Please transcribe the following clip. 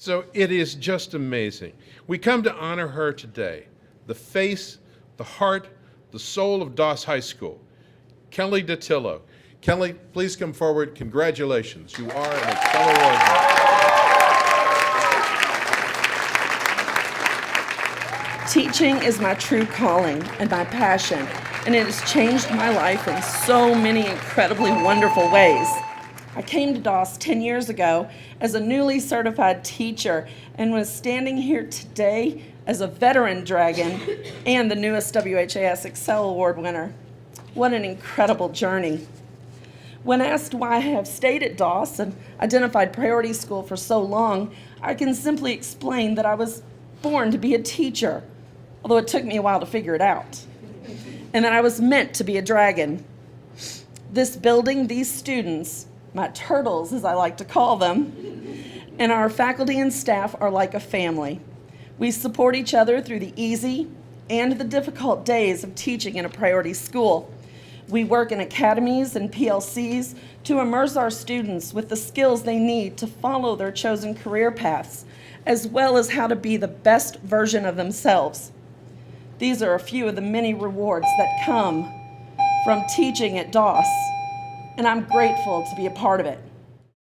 So it is just amazing. We come to honor her today, the face, the heart, the soul of Doss High School, Kelli Datillo. Kelli, please come forward. Congratulations. You are an ExCEL Award winner. Teaching is my true calling and my passion, and it has changed my life in so many incredibly wonderful ways. I came to Doss 10 years ago as a newly certified teacher and was standing here today as a veteran dragon and the newest WHAS ExCEL Award winner. What an incredible journey. When asked why I have stayed at Doss and identified priority school for so long, I can simply explain that I was born to be a teacher, although it took me a while to figure it out, and that I was meant to be a dragon. This building, these students, my turtles as I like to call them, and our faculty and staff are like a family. We support each other through the easy and the difficult days of teaching in a priority school. We work in academies and PLCs to immerse our students with the skills they need to follow their chosen career paths, as well as how to be the best version of themselves. These are a few of the many rewards that come from teaching at Doss, and I'm grateful to be a part of it.